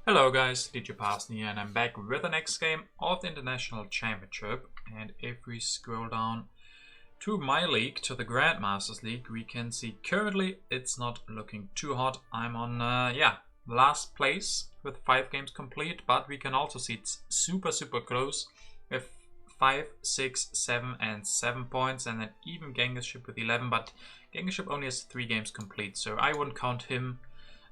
Hello guys, DJParson here, and I'm back with the next game of the International Championship. And if we scroll down to my league, to the Grandmasters League, we can see currently it's not looking too hot. I'm on, last place with 5 games complete, but we can also see it's super close with 5, 6, 7 and 7 points, and then even Grandmaster with 11, but Grandmaster only has 3 games complete, so I wouldn't count him.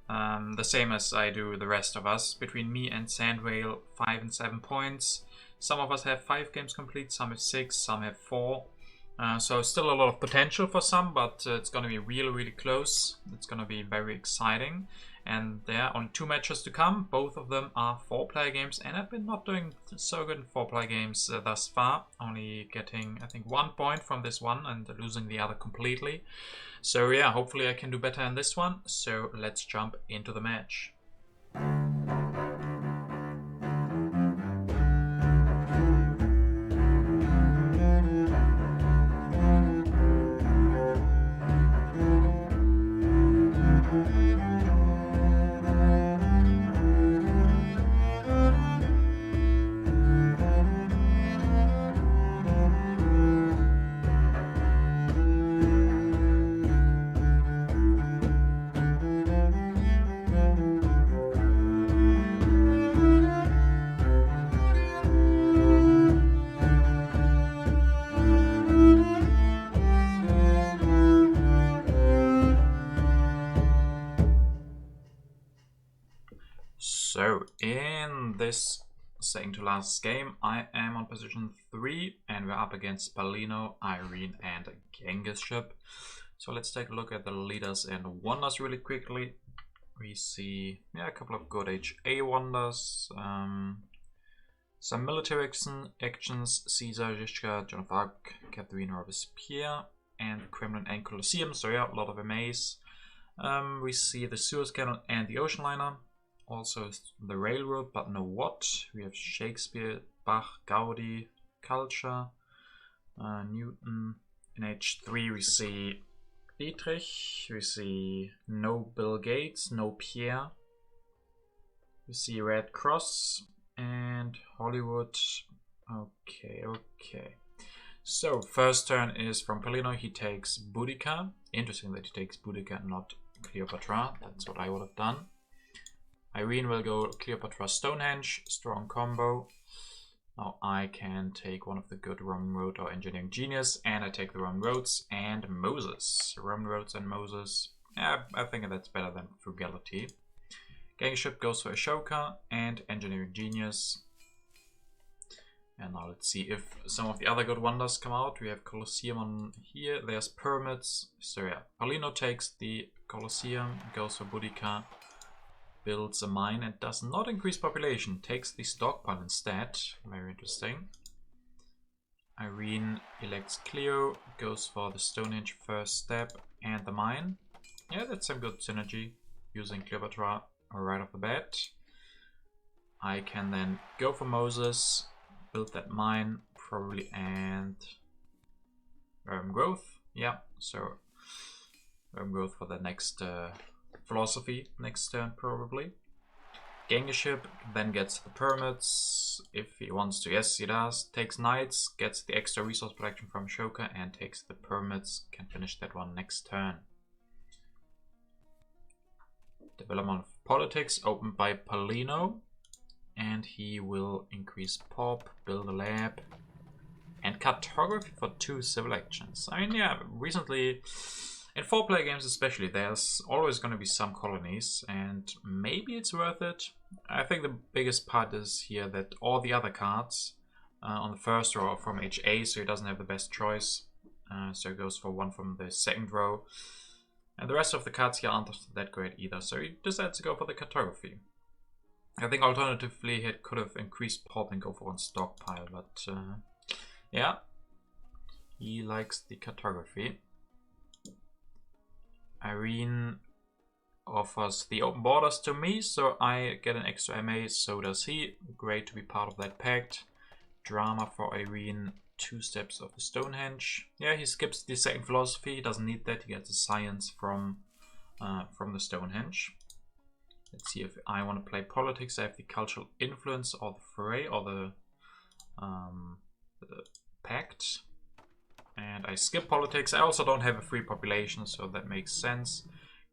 The same as I do the rest of us. Between me and Sandwhale, 5 and 7 points. Some of us have 5 games complete, some have 6, some have 4. So still a lot of potential for some, but it's going to be really close. It's going to be very exciting. And there are only 2 matches to come. Both of them are 4-player games, and I've been not doing so good in 4-player games thus far. Only getting, I think, 1 point from this one and losing the other completely. So yeah, hopefully I can do better in this one. So let's jump into the match. So in this second to last game, I am on position 3 and we're up against Palino, Irene and Grandmaster. So let's take a look at the leaders and wonders really quickly. We see a couple of good HA wonders, some military actions, Caesar, Zizka, Joan of Arc, Catherine, Robespierre, and Kremlin and Colosseum. So yeah, a lot of MAs. We see the Suez Canal and the Ocean Liner. Also the railroad, but no what. We have Shakespeare, Bach, Gaudi, Culture, Newton. In H3 we see Dietrich, we see no Bill Gates, no Pierre. We see Red Cross and Hollywood. Okay. So first turn is from Palino. He takes Boudica. Interesting that he takes Boudica, not Cleopatra. That's what I would have done. Irene will go Cleopatra Stonehenge, strong combo. Now I can take one of the good Roman Road or Engineering Genius, and I take the Roman Roads and Moses. Roman Roads and Moses, I think that's better than Frugality. Grandmaster goes for Ashoka and Engineering Genius. And now let's see if some of the other good wonders come out. We have Colosseum on here, there's Pyramids. So yeah, Palino takes the Colosseum, goes for Boudica. Builds a mine and does not increase population, takes the stockpile instead. Very interesting. Irene elects Cleo, goes for the Stonehenge first step and the mine. Yeah, that's some good synergy, using Cleopatra right off the bat. I can then go for Moses, build that mine probably, and growth. Yeah, so growth for the next philosophy next turn probably. Grandmaster then gets the pyramids if he wants to. Yes, he does. Takes knights, gets the extra resource protection from Ashoka, and takes the pyramids. Can finish that one next turn. Development of politics opened by Palino, and he will increase pop, build a lab, and cartography for 2 civil actions. I mean, yeah, recently in 4-player games especially, there's always going to be some colonies, and maybe it's worth it. I think the biggest part is here that all the other cards on the first row are from HA, so he doesn't have the best choice. So he goes for one from the second row. And the rest of the cards here aren't that great either, so he decides to go for the cartography. I think alternatively he could have increased pop and go for one stockpile, but yeah, he likes the cartography. Irene offers the open borders to me, so I get an extra MA, so does he. Great to be part of that pact. Drama for Irene, 2 steps of the Stonehenge. Yeah, he skips the second philosophy, he doesn't need that, he gets the science from the Stonehenge. Let's see if I want to play politics. I have the cultural influence or the fray or the pact. And I skip politics. I also don't have a free population, so that makes sense.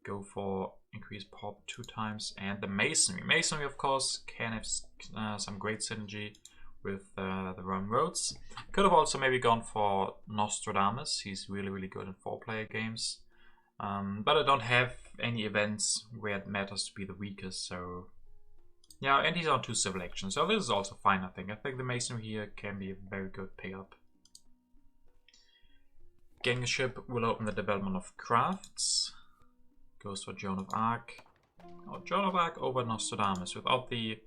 Go for increase pop 2 times. And the masonry. Masonry, of course, can have some great synergy with the Roman roads. Could have also maybe gone for Nostradamus. He's really, really good in 4-player games. But I don't have any events where it matters to be the weakest, so yeah, and he's on 2 civil actions, so this is also fine, I think. I think the masonry here can be a very good pickup. Gangship will open the development of crafts. Goes for Joan of Arc. Oh, Joan of Arc over Nostradamus without the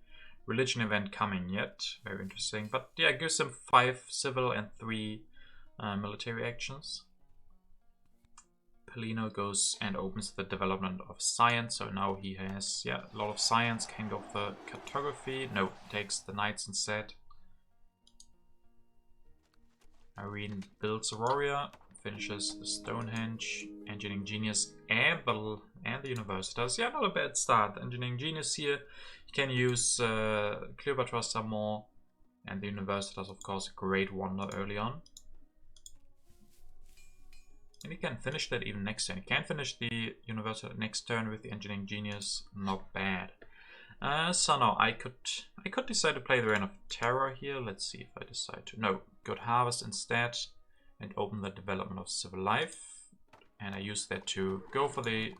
religion event coming yet. Very interesting. But yeah, gives him 5 civil and 3 military actions. Polino goes and opens the development of science. So now he has a lot of science. Can go for cartography. No, takes the knights instead. Irene builds a warrior. Finishes the Stonehenge, Engineering Genius, and the Universitas. Yeah, not a bad start. Engineering Genius here. You can use Cleopatra some more, and the Universitas, of course, a great wonder early on. And you can finish that even next turn. You can finish the Universitas next turn with the Engineering Genius. Not bad. So no, I could decide to play the Reign of Terror here. Let's see if I decide to. No, good Harvest instead. And open the development of civil life, and I use that to go for the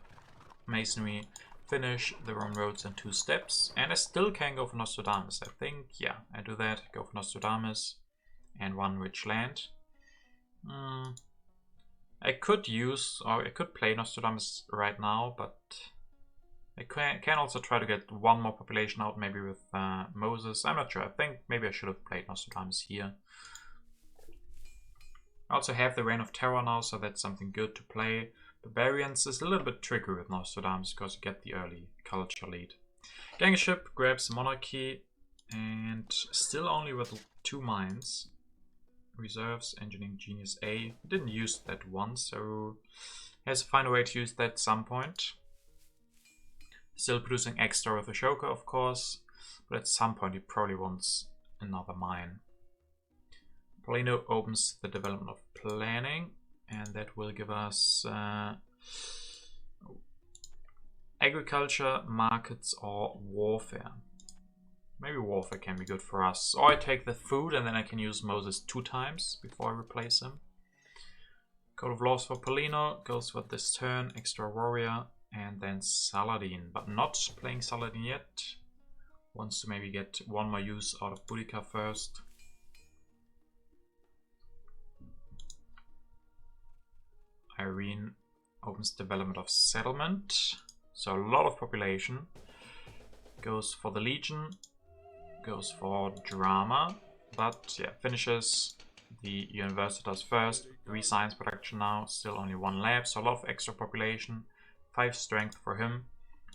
masonry, finish the Roman roads in 2 steps, and I still can go for Nostradamus. I think, yeah, I do that. Go for Nostradamus and 1 rich land. I could use, or I could play Nostradamus right now, but I can also try to get 1 more population out, maybe with Moses. I'm not sure. I think maybe I should have played Nostradamus here. I also have the Reign of Terror now, so that's something good to play. Barbarians is a little bit tricky with Nostradamus because you get the early culture lead. Gangship grabs Monarchy and still only with 2 mines. Reserves Engineering Genius A. Didn't use that once, so has to find a way to use that at some point. Still producing extra with Ashoka, of course, but at some point he probably wants another mine. Polino opens the development of planning, and that will give us agriculture, markets, or warfare. Maybe warfare can be good for us. Or I take the food and then I can use Moses 2 times before I replace him. Code of Laws for Polino goes for this turn, extra warrior, and then Saladin. But not playing Saladin yet. Wants to maybe get 1 more use out of Boudica first. Irene opens development of settlement, so a lot of population. Goes for the Legion, goes for drama, but yeah, finishes the Universitas first. 3 science production now, still only 1 lab, so a lot of extra population. 5 strength for him.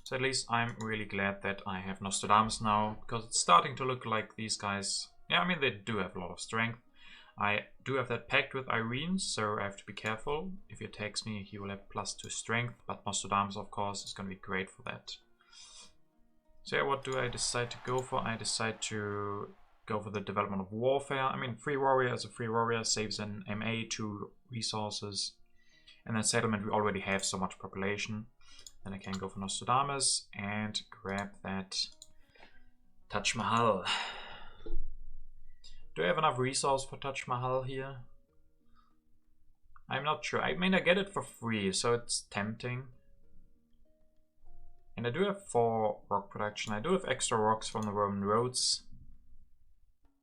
So at least I'm really glad that I have Nostradamus now, because it's starting to look like these guys, yeah, I mean they do have a lot of strength. I do have that pact with Irene, so I have to be careful. If he attacks me, he will have +2 strength, but Nostradamus, of course, is going to be great for that. So yeah, what do I decide to go for? I decide to go for the development of warfare. I mean, free warrior as a free warrior saves an MA, 2 resources. And then settlement, we already have so much population. Then I can go for Nostradamus and grab that Taj Mahal. Do I have enough resource for Taj Mahal here? I'm not sure. I mean, I get it for free, so it's tempting. And I do have 4 rock production. I do have extra rocks from the Roman roads.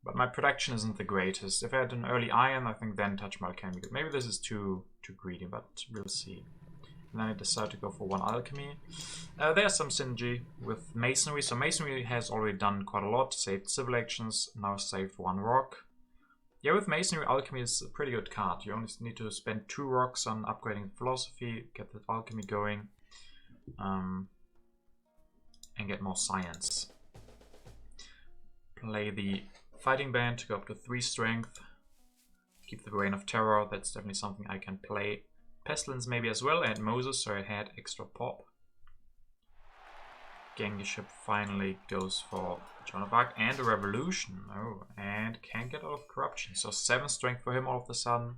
But my production isn't the greatest. If I had an early iron, I think then Taj Mahal can be good. Maybe this is too greedy, but we'll see. And then I decide to go for 1 alchemy. There's some synergy with masonry. So masonry has already done quite a lot. Saved civil actions, now saved 1 rock. Yeah, with masonry, alchemy is a pretty good card. You only need to spend 2 rocks on upgrading philosophy, get the alchemy going, and get more science. Play the fighting band to go up to 3 strength. Keep the Reign of Terror. That's definitely something I can play. Pestilence maybe as well, and Moses, so I had extra pop. Genghis ship finally goes for Joan of Arc and a revolution. Oh, and can't get out of corruption. So 7 strength for him all of a sudden.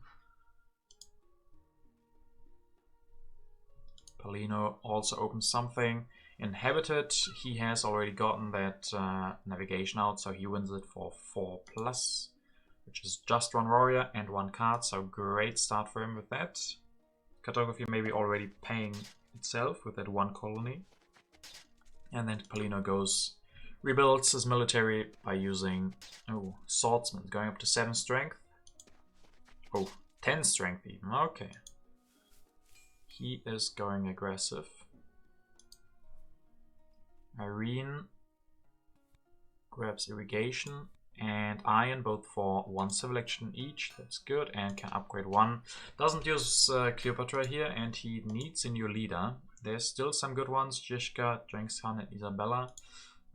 Paulino also opens something. Inhabited, he has already gotten that navigation out, so he wins it for 4+, which is just 1 warrior and 1 card, so great start for him with that. Cartography maybe already paying itself with that 1 colony. And then Paulino rebuilds his military by using swordsman, going up to 7 strength. Oh, 10 strength even, okay. He is going aggressive. Irene grabs irrigation and iron, both for 1 civil action each. That's good, and can upgrade 1. Doesn't use Cleopatra here, and he needs a new leader. There's still some good ones, Jishka, Genghis Khan, and Isabella.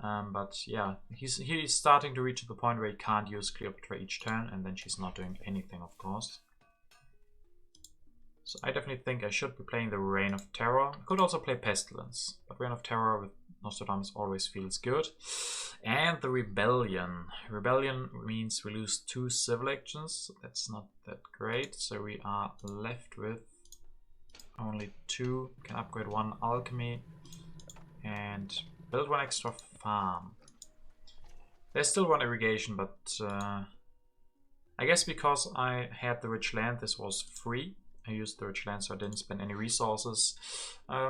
But yeah, he's starting to reach the point where he can't use Cleopatra each turn, and then she's not doing anything, of course. So I definitely think I should be playing the Reign of Terror. I could also play Pestilence, but Reign of Terror with Nostradamus always feels good. And the Rebellion. Rebellion means we lose 2 civil actions. That's not that great. So we are left with only 2. Can upgrade 1 alchemy and build 1 extra farm. There's still 1 irrigation, but I guess because I had the rich land, this was free. I used the rich land, so I didn't spend any resources. I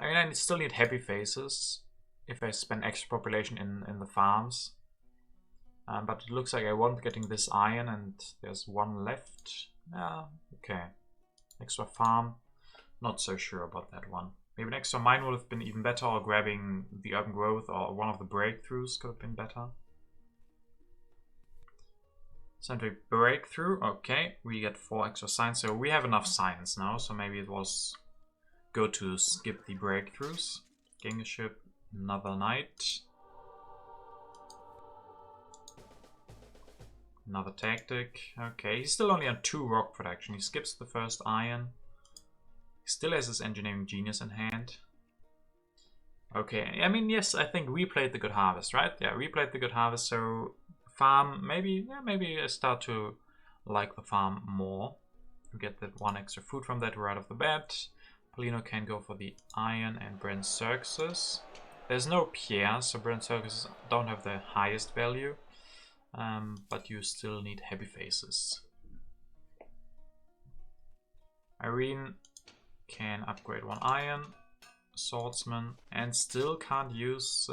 mean, I still need happy faces if I spend extra population in the farms. But it looks like I won't getting this iron, and there's 1 left. Yeah, okay. Extra farm, not so sure about that one. Maybe an extra mine would have been even better, or grabbing the urban growth or one of the breakthroughs could have been better. Scientific breakthrough, okay, we get 4 extra science, so we have enough science now, so maybe it was good to skip the breakthroughs. Genghis ship, another knight. Another tactic, okay, he's still only on 2 rock production, he skips the first iron. He still has his engineering genius in hand. Okay, I mean, yes, I think we played the good harvest, right? Yeah, we played the good harvest, so farm, maybe I start to like the farm more. We get that 1 extra food from that right off the bat. Paulino can go for the iron and Brand Circuses. There's no Pierre, so Brand Circuses don't have the highest value, but you still need happy faces. Irene can upgrade 1 iron, swordsman, and still can't use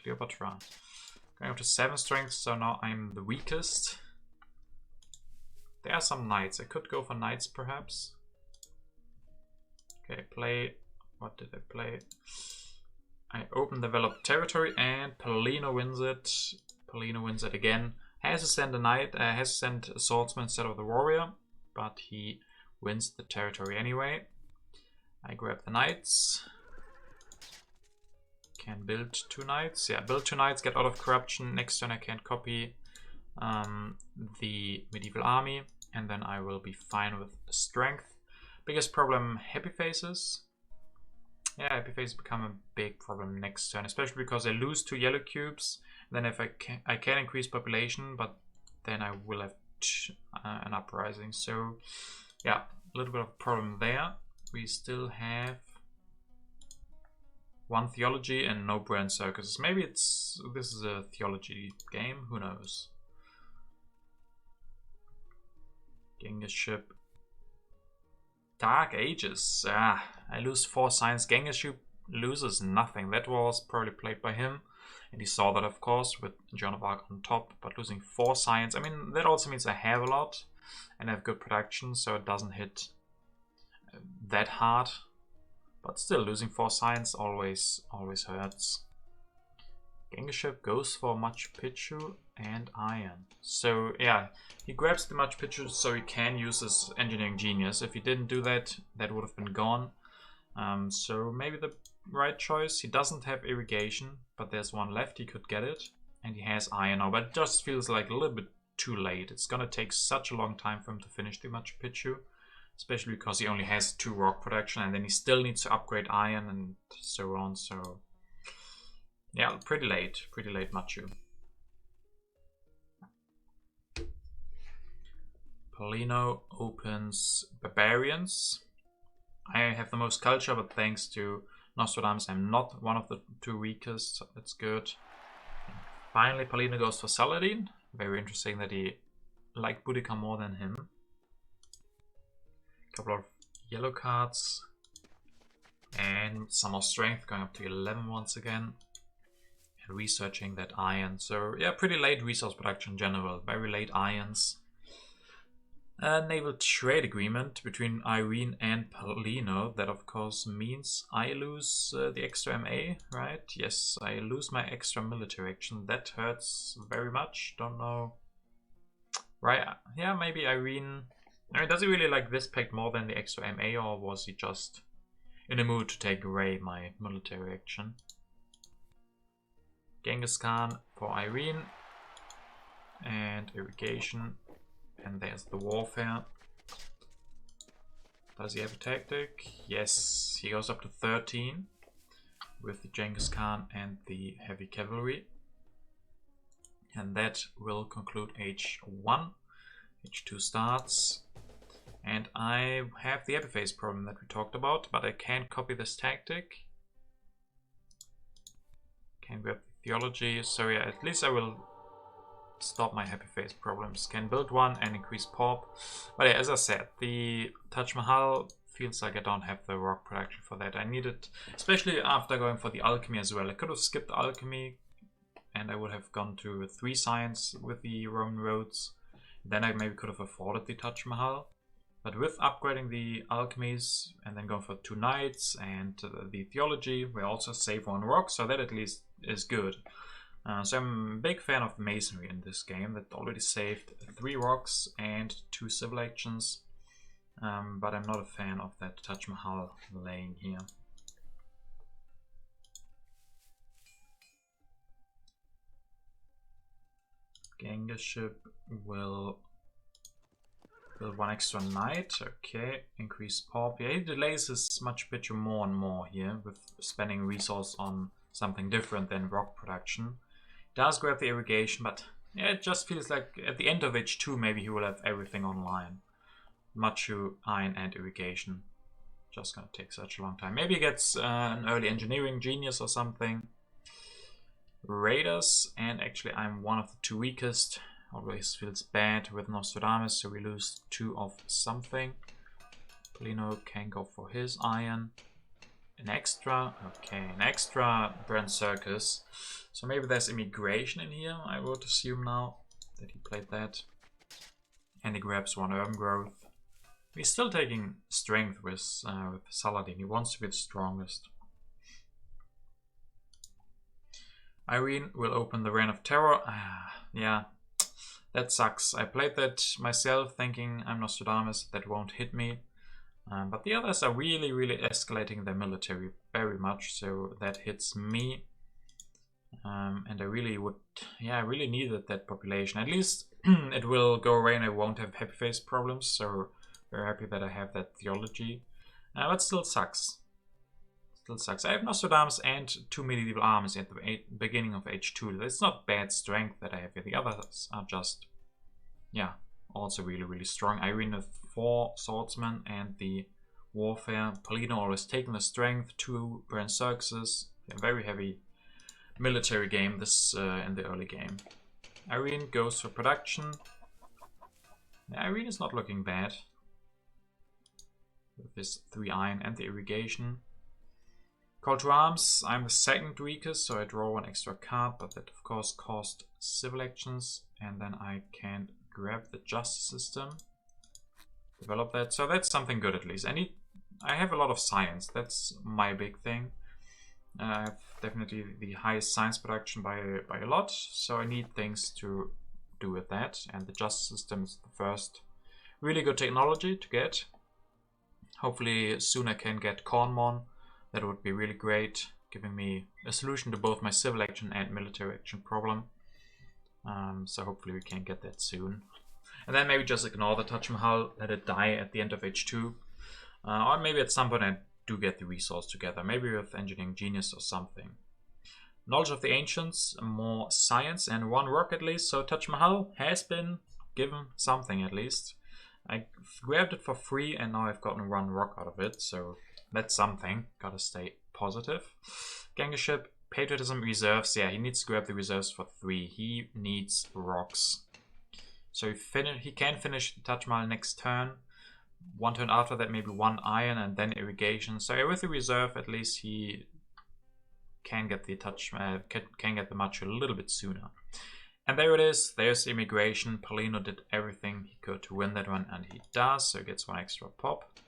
Cleopatra. Going up to 7 strength, so now I'm the weakest. There are some knights. I could go for knights, perhaps. Okay, play. What did I play? I open developed territory, and Paulino wins it. Paulino wins it again. Has to send a knight. Has to send a swordsman instead of the warrior, but he wins the territory anyway. I grab the knights. Can build 2 knights. Yeah, build 2 knights, get out of corruption. Next turn I can copy the medieval army, and then I will be fine with strength. Biggest problem, happy faces. Yeah, happy faces become a big problem next turn, especially because I lose 2 yellow cubes. Then if I can increase population, but then I will have an uprising. So yeah, a little bit of a problem there. We still have 1 theology and no Brand Circuses. Maybe this is a theology game, who knows. Genghis ship. Dark Ages. I lose 4 science. Genghis ship loses nothing. That was probably played by him, and he saw that, of course, with Joan of Arc on top. But losing 4 science, I mean, that also means I have a lot and I have good production, so it doesn't hit that hard. But still, losing 4 science always hurts. Genghis ship goes for Machu Picchu and iron. So yeah, he grabs the Machu Picchu so he can use his engineering genius. If he didn't do that, that would have been gone. So maybe the right choice. He doesn't have irrigation, but there's 1 left. He could get it, and he has iron now. But it just feels like a little bit too late. It's gonna take such a long time for him to finish the Machu Picchu. Especially because he only has 2 rock production, and then he still needs to upgrade iron and so on. So Yeah, pretty late Machu. Polino opens Barbarians. I have the most culture, but thanks to Nostradamus, I'm not one of the 2 weakest, so that's good. And finally, Polino goes for Saladin. Very interesting that he liked Boudica more than him. A couple of yellow cards. And some more strength, going up to 11 once again. And researching that iron. So yeah, pretty late resource production in general. Very late irons. Naval trade agreement between Irene and Polino. That of course means I lose the extra MA, right? Yes, I lose my extra military action. That hurts very much. Don't know. Right? Yeah, maybe Irene. I mean, does he really like this pact more than the extra MA, or was he just in the mood to take away my military action? Genghis Khan for Irene. And irrigation. And there's the warfare. Does he have a tactic? Yes, he goes up to 13 with the Genghis Khan and the heavy cavalry. And that will conclude H1. H2 starts. And I have the epiphase problem that we talked about, but I can't copy this tactic. Can't grab the theology, so yeah, at least I will stop my happy face problems. Can build one and increase pop. But yeah, as I said, the Taj Mahal feels like I don't have the rock production for that. I need it, especially after going for the alchemy as well. I could have skipped alchemy and I would have gone to 3 science with the Roman roads. Then I maybe could have afforded the Taj Mahal. But with upgrading the alchemies and then going for 2 knights and the theology, we also save 1 rock, so that at least is good. So I'm a big fan of masonry in this game. That already saved 3 rocks and 2 civil actions. But I'm not a fan of that Taj Mahal laying here. Genghis ship will build 1 extra knight. Okay, increase pop. Yeah, he delays his much picture more and more here with spending resource on something different than rock production. Does grab the irrigation, but yeah, it just feels like at the end of H2 maybe he will have everything online. Machu, iron and irrigation. Just gonna take such a long time. Maybe he gets an early engineering genius or something. Raiders, and actually I'm one of the 2 weakest. Always feels bad with Nostradamus, so we lose 2 of something. Polino can go for his iron. An extra, okay, an extra burnt circus. So maybe there's immigration in here, I would assume now that he played that. And he grabs 1 urban growth. He's still taking strength with Saladin. He wants to be the strongest. Irene will open the Reign of Terror. Yeah, that sucks. I played that myself thinking I'm Nostradamus, that won't hit me. But the others are really escalating their military very much, so that hits me. And I really would, yeah, I really needed that population. At least it will go away and I won't have happy face problems, so very happy that I have that theology. But still sucks. Still sucks. I have Nostradamus and 2 medieval armies at the beginning of H2. It's not bad strength that I have here. The others are just, yeah, also really strong. Irene with 4 swordsmen and the warfare. Polino always taking the strength, 2 burnt circuses. A very heavy military game this in the early game. Irene goes for production. Irene is not looking bad with this 3 iron and the irrigation. Call to arms. I'm the 2nd weakest, so I draw 1 extra card, but that of course cost civil actions, and then I can grab the justice system, develop that. So that's something good at least. I have a lot of science. That's my big thing. I have definitely the highest science production by a lot, so I need things to do with that. And the justice system is the first really good technology to get. Hopefully soon I can get Cornmon. That would be really great, giving me a solution to both my civil action and military action problem. So hopefully we can get that soon. And then maybe just ignore the Taj Mahal, let it die at the end of H2. Or maybe at some point I do get the resource together, maybe with Engineering Genius or something. Knowledge of the Ancients, more science, and 1 rock at least. So Taj Mahal has been given something at least. I grabbed it for free and now I've gotten 1 rock out of it. So that's something. Gotta stay positive. Gangstership, Patriotism, Reserves. Yeah, he needs to grab the reserves for 3. He needs rocks. So he can finish the Taj Mahal next turn. 1 turn after that, maybe 1 iron and then irrigation. So with the reserve, at least he can get the can get the match a little bit sooner. And there it is. There's immigration. Paulino did everything he could to win that one, and he does. So he gets 1 extra pop.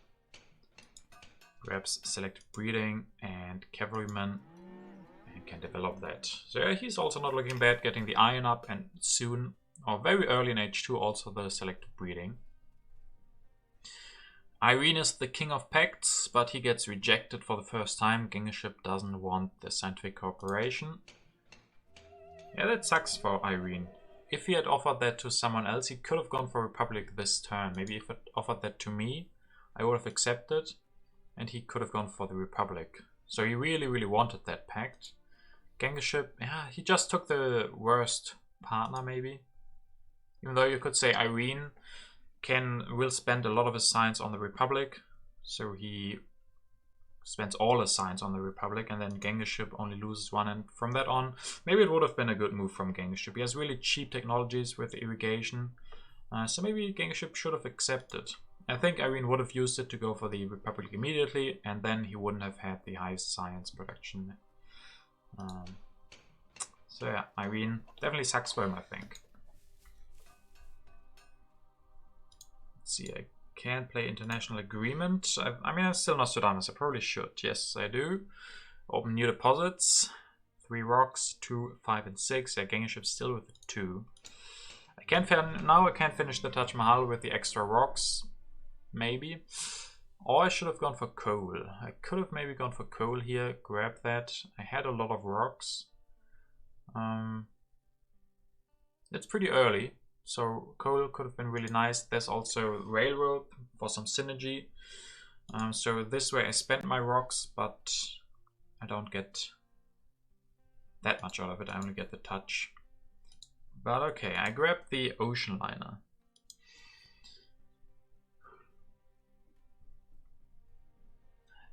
Grabs selective breeding and cavalryman, and can develop that. So yeah, he's also not looking bad, getting the iron up, and soon, or very early in H2, also the selective breeding. Irene is the king of pacts, but he gets rejected for the first time. Gangstership doesn't want the scientific cooperation. Yeah, that sucks for Irene. If he had offered that to someone else, he could have gone for Republic this turn. Maybe if it offered that to me, I would have accepted, and he could have gone for the Republic. So he really, really wanted that pact. Gangstership, yeah, he just took the worst partner, maybe. Even though you could say Irene will spend a lot of his science on the Republic, so he spends all his science on the Republic, and then Gangstership only loses 1, and from that on, maybe it would have been a good move from Gangstership. He has really cheap technologies with irrigation, so maybe Gangstership should have accepted. I think Irene would have used it to go for the Republic immediately, and then he wouldn't have had the highest science production. So yeah, Irene definitely sucks for him, I think. Let's see, I can't play international agreement. I mean, I'm still Nostradamus. I probably should. Yes, I do. Open new deposits. 3 rocks, 2, 5, and 6. Yeah, Gangstership still with 2. I can't finish the Taj Mahal with the extra rocks. Maybe. Or I should have gone for coal. I could have maybe gone for coal here. Grab that. I had a lot of rocks. It's pretty early. So coal could have been really nice. There's also railroad for some synergy. So this way I spent my rocks, but I don't get that much out of it. I only get the touch. But okay, I grabbed the ocean liner.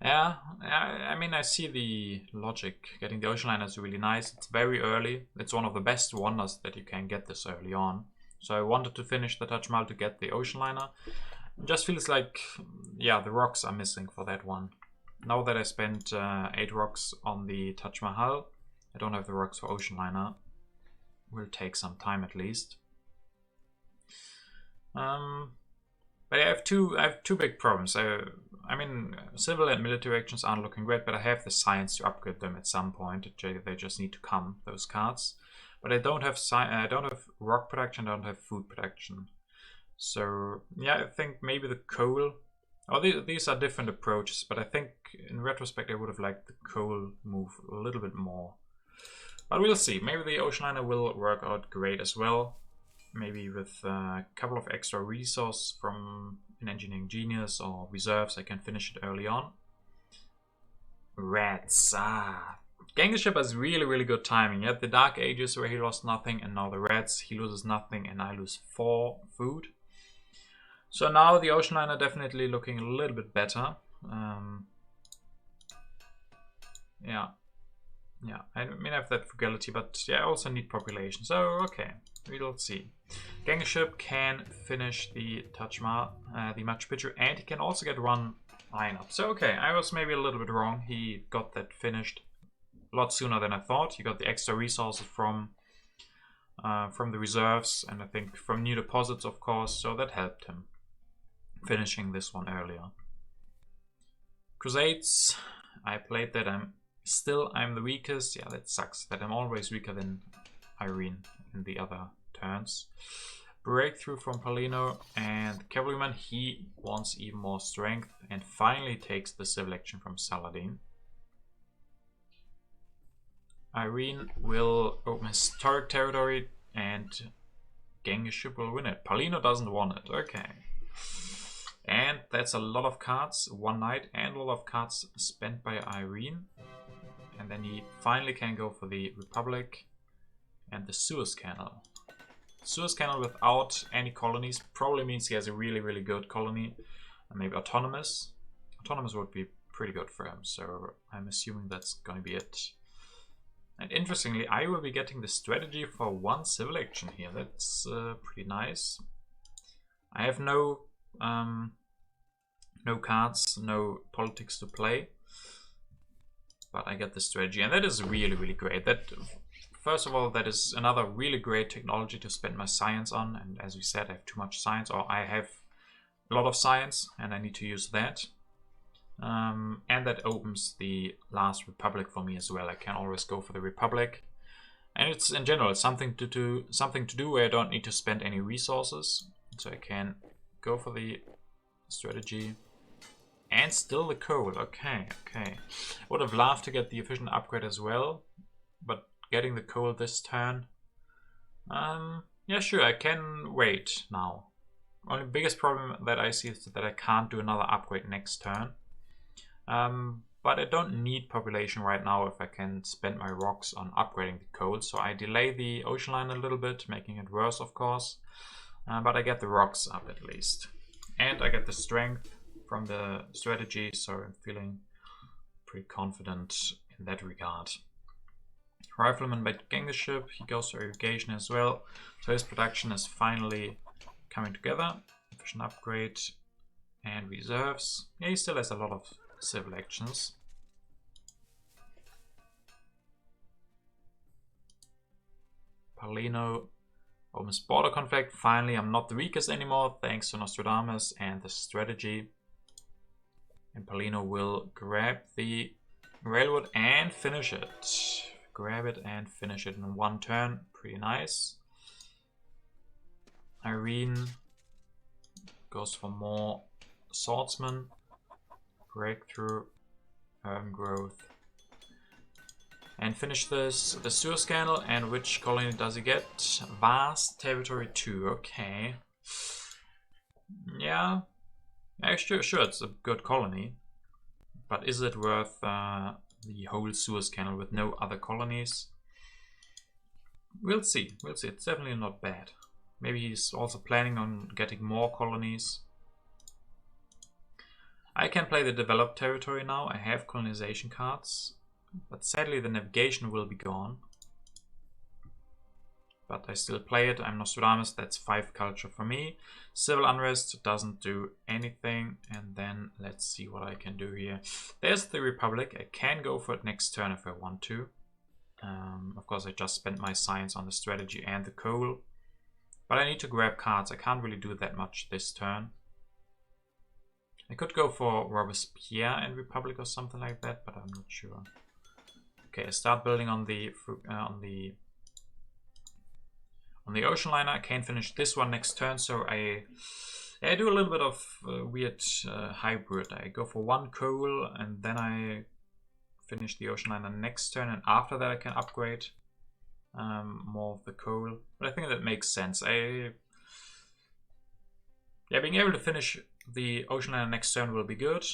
Yeah, I mean, I see the logic. Getting the ocean liner is really nice. It's very early. It's one of the best wonders that you can get this early on. So I wanted to finish the Taj Mahal to get the ocean liner. It just feels like, yeah, the rocks are missing for that one. Now that I spent 8 rocks on the Taj Mahal, I don't have the rocks for ocean liner. Will take some time at least. But I have two big problems. I mean, civil and military actions aren't looking great, but I have the science to upgrade them at some point. They just need to come, those cards. But I don't have rock production, I don't have food production. So yeah, I think maybe the coal. These are different approaches, but I think in retrospect I would have liked the coal move a little bit more. But we'll see. Maybe the ocean liner will work out great as well. Maybe with a couple of extra resources from an engineering genius or reserves, I can finish it early on. Rats. Gangstership has really, really good timing. He had the Dark Ages where he lost nothing, and now the Rats, he loses nothing, and I lose 4 food. So now the ocean liner definitely looking a little bit better. Yeah, I mean I have that frugality, but yeah, I also need population. So okay, we'll see. Gangstership can finish the Taj Mahal, the Machu Picchu, and he can also get 1 iron up. So okay, I was maybe a little bit wrong. He got that finished a lot sooner than I thought. He got the extra resources from the reserves, and I think from new deposits, of course, so that helped him finishing this one earlier. Crusades, I played that. I'm the weakest. Yeah, that sucks that I'm always weaker than Irene in the other turns. Breakthrough from Paulino, and Cavalryman, he wants even more strength and finally takes the civil action from Saladin. Irene will open historic territory and Gangstership will win it. Paulino doesn't want it. Okay. And that's a lot of cards, 1 night, and a lot of cards spent by Irene. and then he finally can go for the Republic and the Suez Canal. Suez Canal without any colonies probably means he has a really good colony. And maybe autonomous. Autonomous would be pretty good for him, so I'm assuming that's going to be it. And interestingly, I will be getting the strategy for 1 civil action here. That's pretty nice. I have no cards, no politics to play, but I get the strategy, and that is really great. That, first of all, that is another really great technology to spend my science on. And as we said, I have too much science, or I have a lot of science, and I need to use that. And that opens the last Republic for me as well. I can always go for the Republic, and it's in general something to do where I don't need to spend any resources, so I can go for the strategy and still the coal. Okay. Would have loved to get the efficient upgrade as well, but getting the coal this turn, yeah, sure, I can wait now. Only biggest problem that I see is that I can't do another upgrade next turn. But I don't need population right now if I can spend my rocks on upgrading the coal. So I delay the ocean line a little bit, making it worse, of course. But I get the rocks up at least. And I get the strength from the strategy, so I'm feeling pretty confident in that regard. Rifleman by Gangstership, he goes to irrigation as well. So his production is finally coming together. Efficient upgrade and reserves. Yeah, he still has a lot of civil actions. Palino, almost border conflict. Finally, I'm not the weakest anymore, thanks to Nostradamus and the strategy. And Palino will grab the railroad and finish it. Grab it and finish it in 1 turn. Pretty nice. Irene goes for more swordsmen. Breakthrough, urban growth, and finish this the Suez Canal. And which colony does he get? Vast territory 2. Okay. Yeah, actually, sure, it's a good colony, but is it worth the whole Suez Canal with no other colonies? We'll see. It's definitely not bad. Maybe he's also planning on getting more colonies. I can play the developed territory now. I have colonization cards, but sadly the navigation will be gone. But I still play it. I'm Nostradamus, that's 5 culture for me. Civil unrest doesn't do anything. And then let's see what I can do here. There's the Republic. I can go for it next turn if I want to. Of course, I just spent my science on the strategy and the coal. But I need to grab cards. I can't really do that much this turn. I could go for Robespierre and Republic or something like that, but I'm not sure. Okay, I start building on the ocean liner. I can finish this one next turn, so I do a little bit of weird hybrid. I go for 1 coal and then I finish the ocean liner next turn, and after that I can upgrade more of the coal. But I think that makes sense. Being able to finish the ocean liner next turn will be good.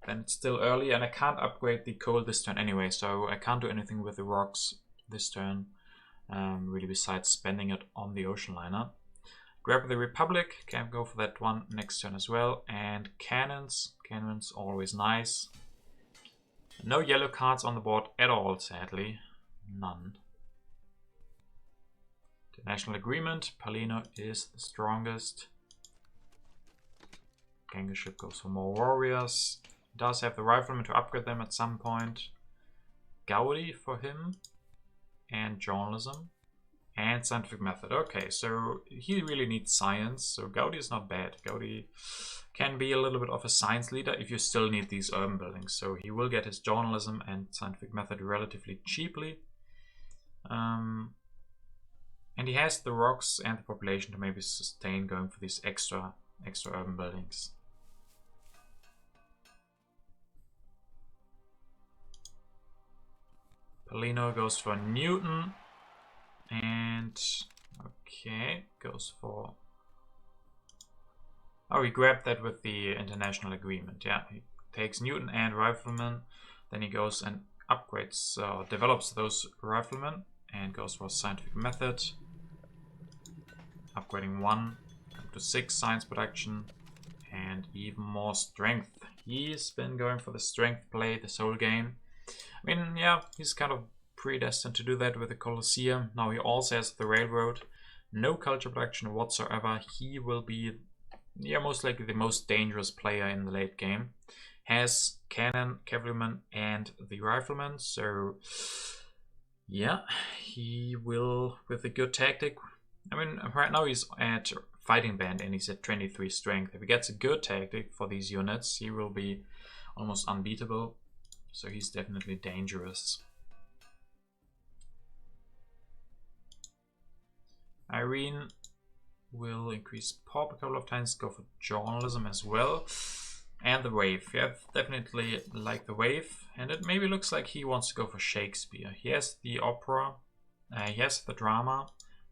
Then it's still early, and I can't upgrade the coal this turn anyway, so I can't do anything with the rocks this turn, really, besides spending it on the ocean liner. Grab the Republic, can go for that one next turn as well. And cannons, always nice. No yellow cards on the board at all, sadly. None. The national agreement, Palino is the strongest. Gangstership goes for more warriors. Does have the riflemen to upgrade them at some point. Gaudi for him. And journalism. And scientific method. Okay, so he really needs science. So Gaudi is not bad. Gaudi can be a little bit of a science leader if you still need these urban buildings. So he will get his journalism and scientific method relatively cheaply. And he has the rocks and the population to maybe sustain going for these extra urban buildings. Palino goes for Newton, and okay, goes for... Oh, he grabbed that with the international agreement. Yeah, he takes Newton and rifleman, then he goes and upgrades, develops those riflemen and goes for scientific method. Upgrading 1 up to 6 science production and even more strength. He's been going for the strength play this whole game. I mean, yeah, he's kind of predestined to do that with the Colosseum. Now he also has the railroad. No culture production whatsoever. He will be, yeah, most likely the most dangerous player in the late game. Has cannon, cavalryman, and the rifleman. So, yeah, he will, with a good tactic. I mean, right now he's at fighting band and he's at 23 strength. If he gets a good tactic for these units, he will be almost unbeatable. So he's definitely dangerous. Irene will increase pop a couple of times, go for journalism as well. And the wave. Yeah, definitely like the wave. And it maybe looks like he wants to go for Shakespeare. He has the opera, he has the drama.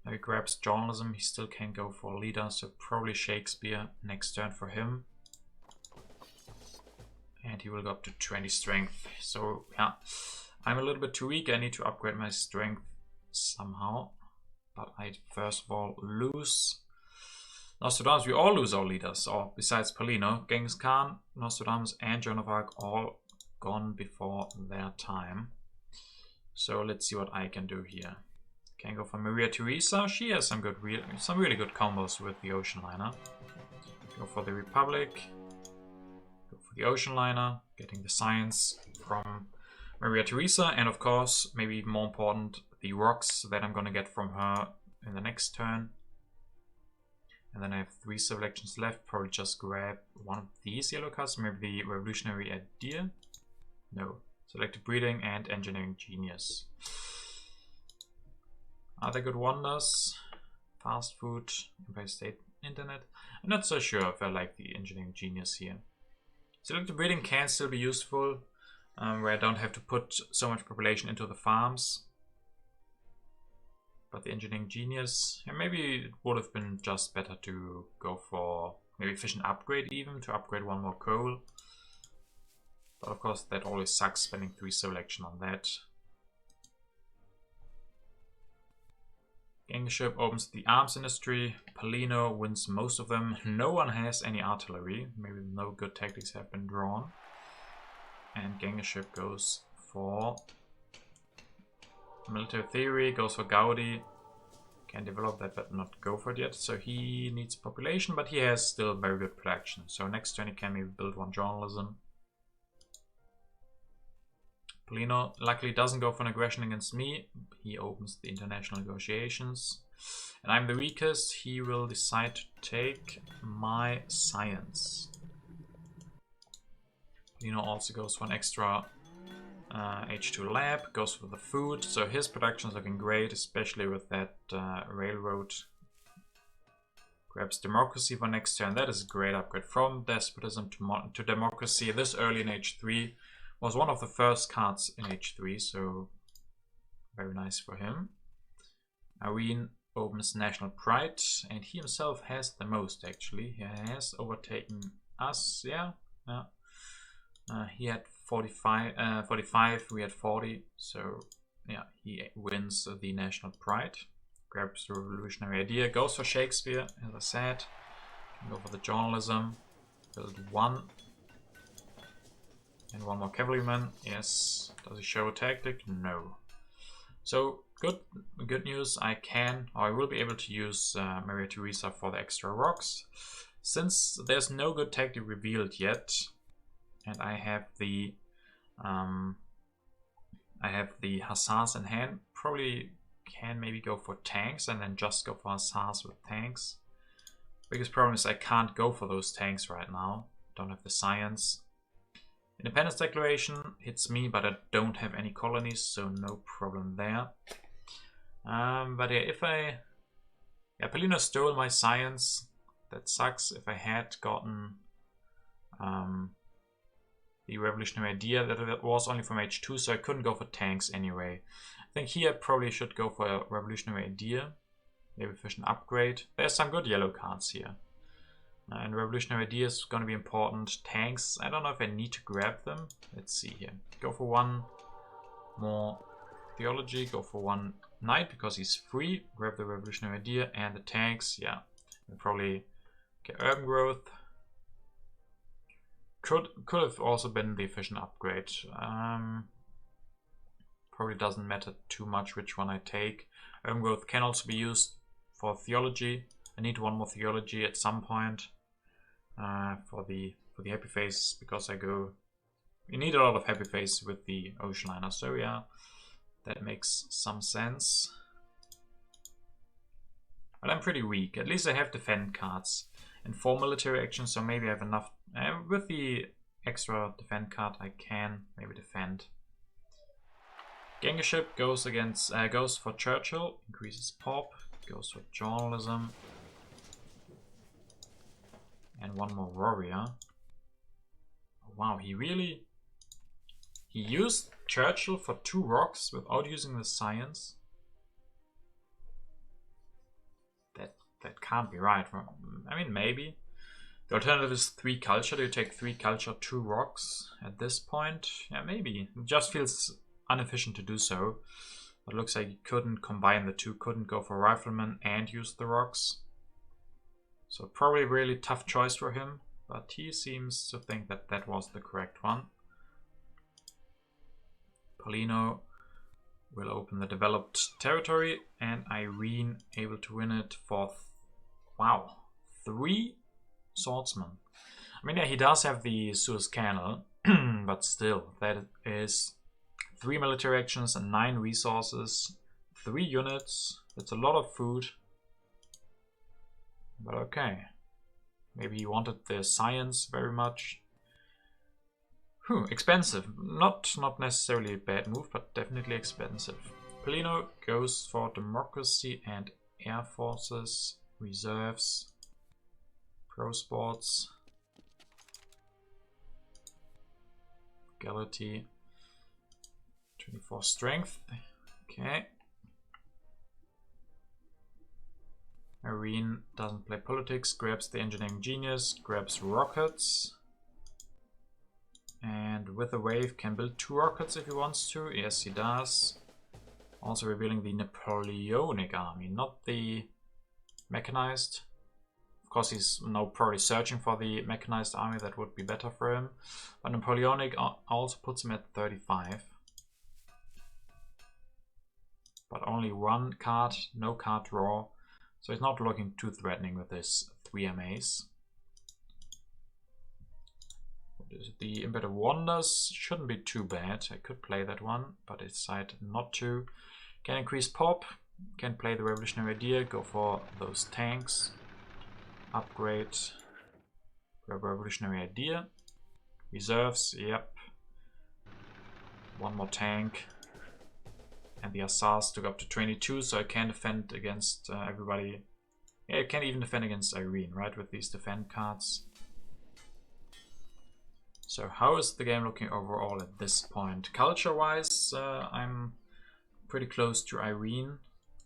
Now he grabs journalism, he still can go for leader, so probably Shakespeare next turn for him. And he will go up to 20 strength. So yeah, I'm a little bit too weak. I need to upgrade my strength somehow. But I first of all lose Nostradamus. We all lose our leaders, or besides Paulino, Genghis Khan, Nostradamus, and Joan of Arc all gone before their time. So let's see what I can do here. Can go for Maria Theresa. She has some really good combos with the Ocean Liner. Go for the Republic. Go for the Ocean Liner, getting the science from Maria Theresa, and of course, maybe even more important, the rocks that I'm gonna get from her in the next turn. And then I have 3 civil elections left. Probably just grab one of these yellow cards, maybe the Revolutionary Idea. No, Selective Breeding and Engineering Genius. Other good wonders, fast food, Empire State Internet. I'm not so sure if I like the Engineering Genius here. Selective breeding can still be useful, where I don't have to put so much population into the farms. But the Engineering Genius, yeah, maybe it would have been just better to go for maybe efficient upgrade even, to upgrade 1 more coal. But of course that always sucks, spending 3 civil action on that. Ship opens the arms industry. Paulino wins most of them. No one has any artillery. Maybe no good tactics have been drawn. And Ship goes for military theory, goes for Gaudi. Can develop that but not go for it yet. So he needs population, but he has still very good production. So next turn he can maybe build 1 journalism. Paulino luckily doesn't go for an aggression against me. He opens the international negotiations. And I'm the weakest. He will decide to take my science. Paulino also goes for an extra H2 lab, goes for the food. So his production is looking great, especially with that railroad. Grabs democracy for next turn. That is a great upgrade from despotism to democracy this early in H3. Was one of the first cards in H3, so very nice for him. Irene opens National Pride, and he himself has the most actually. He has overtaken us, yeah. He had 45, we had 40, so yeah, he wins the National Pride. Grabs the Revolutionary Idea, goes for Shakespeare, as I said. Can go for the journalism, build 1. And 1 more cavalryman. Yes. Does he show a tactic? No. So good news. I will be able to use Maria Theresa for the extra rocks. Since there's no good tactic revealed yet, and I have the hussars in hand, probably can maybe go for tanks and then just go for hussars with tanks. Biggest problem is I can't go for those tanks right now. Don't have the science. Independence Declaration hits me, but I don't have any colonies, so no problem there. But yeah, Paulino stole my science. That sucks. If I had gotten the Revolutionary Idea, that was only from H2, so I couldn't go for tanks anyway. I think here I probably should go for a Revolutionary Idea. Maybe efficient upgrade. There's some good yellow cards here. And Revolutionary Idea is going to be important. Tanks, I don't know if I need to grab them. Let's see here. Go for 1 more theology, go for 1 knight because he's free. Grab the revolutionary idea and the tanks. Yeah, we'll probably get urban growth. Could have also been the efficient upgrade. Probably doesn't matter too much which one I take. Urban growth can also be used for theology. I need 1 more theology at some point for the happy face, because you need a lot of happy face with the ocean liner. So yeah, that makes some sense. But I'm pretty weak. At least I have defend cards and 4 military actions, so maybe I have enough. With the extra defend card, I can maybe defend. Gangship goes for Churchill, increases pop, goes for journalism, and 1 more warrior. Oh, wow, he used Churchill for 2 rocks without using the science. That can't be right. I mean, maybe. The alternative is 3 culture. Do you take 3 culture, 2 rocks at this point? Yeah, maybe. It just feels inefficient to do so. But it looks like he couldn't combine the 2, couldn't go for rifleman and use the rocks. So probably a really tough choice for him, but he seems to think that that was the correct one. Polino will open the developed territory, and Irene able to win it for, wow, 3 swordsmen. I mean, yeah, he does have the Suez Canal, but still, that is 3 military actions and 9 resources, 3 units. That's a lot of food. But okay. Maybe he wanted the science very much. Expensive. Not necessarily a bad move, but definitely expensive. Polino goes for democracy and air forces, reserves, pro sports, Galaty, 24 strength. Okay. Irene doesn't play politics, grabs the engineering genius, grabs rockets. And with a wave can build 2 rockets if he wants to. Yes, he does. Also revealing the Napoleonic army, not the mechanized. Of course, he's now probably searching for the mechanized army. That would be better for him. But Napoleonic also puts him at 35. But only 1 card, no card draw. So he's not looking too threatening with his 3 MAs. The Imbit of Wonders shouldn't be too bad. I could play that one, but I decide not to. Can increase pop, can play the revolutionary idea, go for those tanks. Upgrade, grab revolutionary idea. Reserves, yep. 1 more tank. And the Assars took up to 22, so I can defend against everybody. Yeah, I can even defend against Irene, right, with these defend cards. So how is the game looking overall at this point? Culture-wise, I'm pretty close to Irene.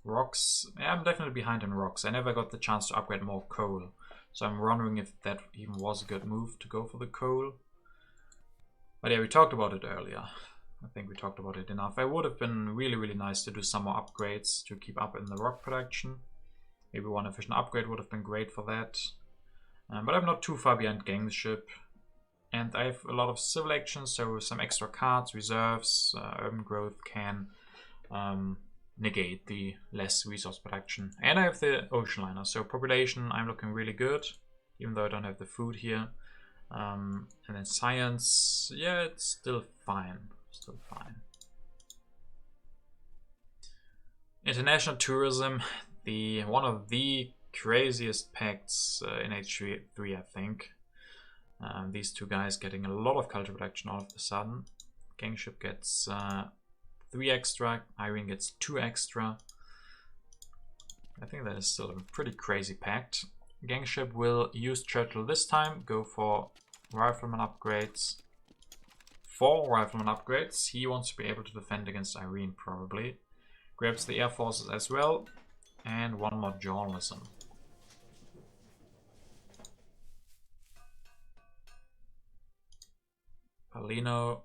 Rocks, yeah, I'm definitely behind in rocks. I never got the chance to upgrade more coal. So I'm wondering if that even was a good move to go for the coal. But yeah, we talked about it earlier. I think we talked about it enough. It would have been really nice to do some more upgrades to keep up in the rock production. Maybe 1 efficient upgrade would have been great for that. But I'm not too far behind Gangship. And I have a lot of civil actions, so some extra cards, reserves, urban growth can negate the less resource production. And I have the ocean liner, so population I'm looking really good, even though I don't have the food here. And then science, yeah, it's still fine. Still fine. International tourism, one of the craziest pacts in H3, I think. These 2 guys getting a lot of culture production all of a sudden. Gangship gets 3 extra, Irene gets 2 extra. I think that is still a pretty crazy pact. Gangship will use Churchill this time, go for rifleman upgrades. 4 rifleman upgrades. He wants to be able to defend against Irene probably. Grabs the air forces as well. And 1 more journalism. Polino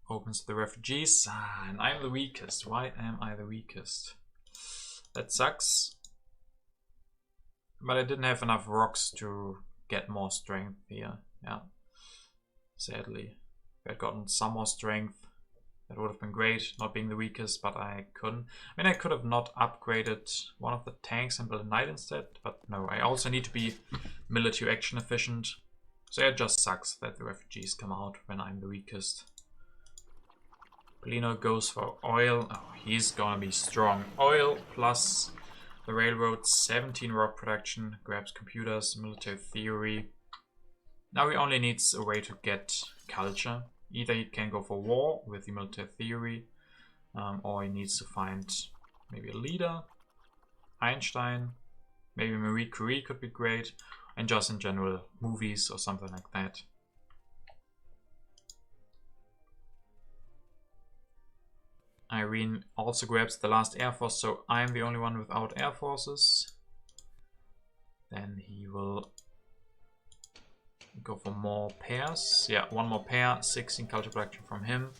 Opens the refugees. And I'm the weakest. Why am I the weakest? That sucks. But I didn't have enough rocks to get more strength here. Yeah. Sadly. If I'd gotten some more strength, that would have been great, not being the weakest, but I couldn't. I mean, I could have not upgraded one of the tanks and built a knight instead, but no, I also need to be military action efficient. So it just sucks that the refugees come out when I'm the weakest. Polino goes for oil. Oh, he's gonna be strong. Oil plus the railroad, 17 rock production, grabs computers, military theory. Now he only needs a way to get culture. Either he can go for war with the military theory, or he needs to find maybe a leader. Einstein, maybe Marie Curie could be great, and just in general movies or something like that. Irene also grabs the last air force, so I'm the only one without air forces. Then he will go for more pairs. Yeah, one more pair, 16 culture production from him.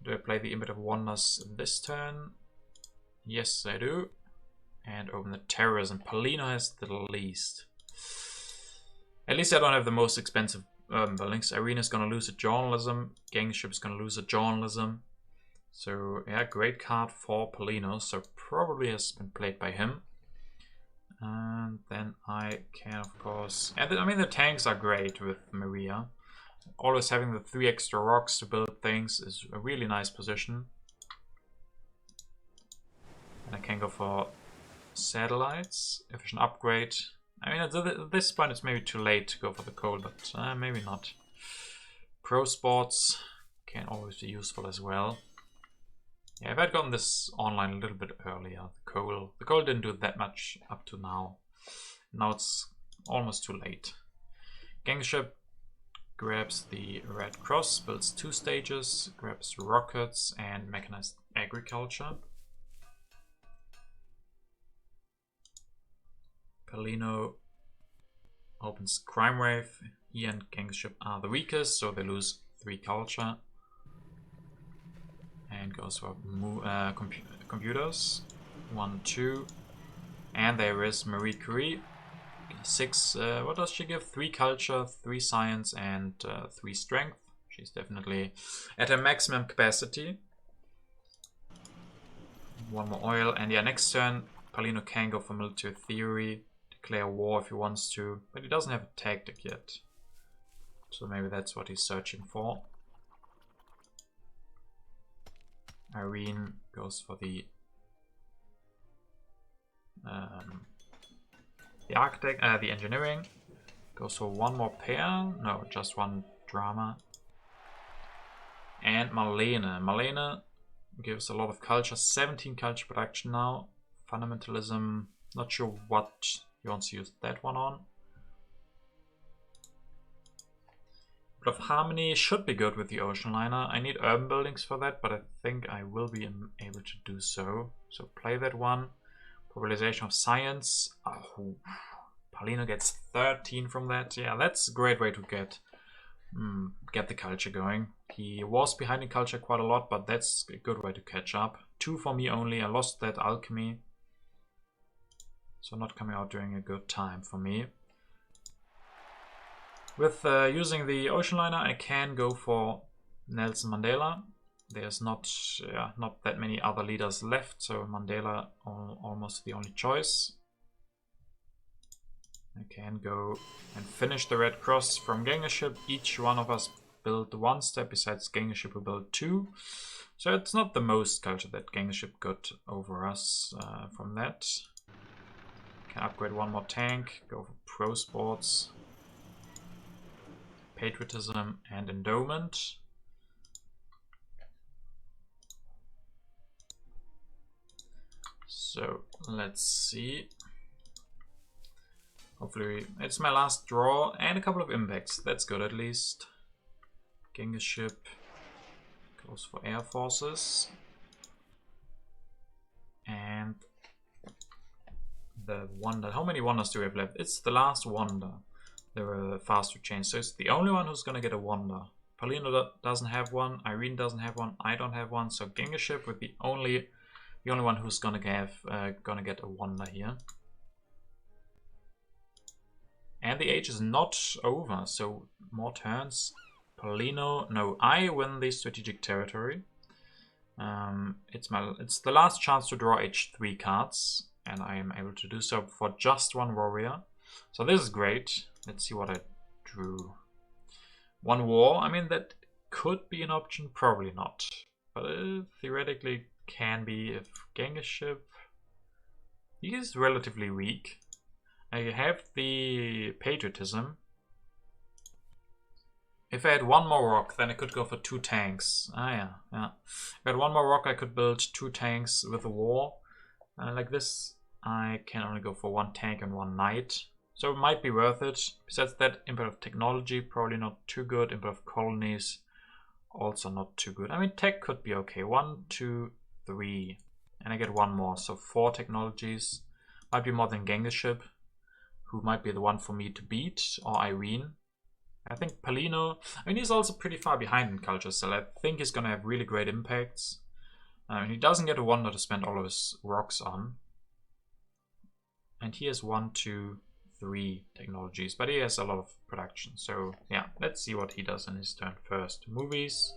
Do I play the Image of Wonders this turn? Yes, I do. And open the terrorism. Polino has the least. At least I don't have the most expensive buildings. Irena's gonna lose a journalism. Gangship is gonna lose a journalism. So yeah, great card for Polino. So probably has been played by him. And then I can, of course... And I mean, the tanks are great with Maria. Always having the 3 extra rocks to build things is a really nice position. And I can go for satellites. Efficient upgrade. I mean, at this point it's maybe too late to go for the coal, but maybe not. Pro sports can always be useful as well. Yeah, if I'd gotten this online a little bit earlier, the coal didn't do that much up to now. Now it's almost too late. Gangship grabs the Red Cross, builds 2 stages, grabs rockets and mechanized agriculture. Polino opens Crime Wave. He and Gangship are the weakest, so they lose 3 culture. And goes for computers. 1, 2. And there is Marie Curie. 6, what does she give? 3 culture, 3 science, and 3 strength. She's definitely at her maximum capacity. 1 more oil. And yeah, next turn, Polino can go for military theory. Declare war if he wants to. But he doesn't have a tactic yet. So maybe that's what he's searching for. Irene goes for the architect, the engineering. Goes for 1 more pair. No, just 1 drama. And Marlene gives a lot of culture. 17 culture production now. Fundamentalism. Not sure what he wants to use that one on. Bit of harmony should be good with the ocean liner. I need urban buildings for that, but I think I will be able to do so. So play that one. Popularization of science. Oh, Polino gets 13 from that. Yeah, that's a great way to get the culture going. He was behind in culture quite a lot, but that's a good way to catch up. 2 for me only. I lost that alchemy. So not coming out during a good time for me. With using the ocean liner, I can go for Nelson Mandela. There's not that many other leaders left, so Mandela almost the only choice. I can go and finish the Red Cross from Gangship. Each one of us build 1 step, besides Gangship who build 2. So it's not the most culture that Gangship got over us from that. Can upgrade 1 more tank, go for pro sports. Patriotism and endowment. So let's see. Hopefully it's my last draw and a couple of impacts. That's good at least. Gangship goes for air forces. And the wonder. How many wonders do we have left? It's the last wonder. they were fast to change. So it's the only one who's gonna get a wonder. Paulino doesn't have one, Irene doesn't have one, I don't have one, so Genghiship with the only one who's gonna get a wonder here. And the age is not over, so more turns. Paulino, no, I win the strategic territory. It's the last chance to draw H3 cards, and I am able to do so for just one warrior. So this is great. Let's see what I drew. One war, I mean that could be an option, probably not. But it theoretically can be if Genghiship. He is relatively weak. I have the patriotism. If I had one more rock, then I could go for 2 tanks. Yeah. If I had one more rock, I could build 2 tanks with a war. Like this, I can only go for 1 tank and 1 knight. So it might be worth it. Besides that, Import of Technology, probably not too good. Import of Colonies, also not too good. I mean, tech could be okay. 1, 2, 3. And I get 1 more, so 4 technologies. Might be more than Genghiship, who might be the one for me to beat, or Irene. I think Paulino, I mean, he's also pretty far behind in culture, so I think he's going to have really great impacts. He doesn't get a wonder to spend all of his rocks on. And he has 1, 2, 3 technologies, but he has a lot of production. So yeah, let's see what he does in his turn first. Movies.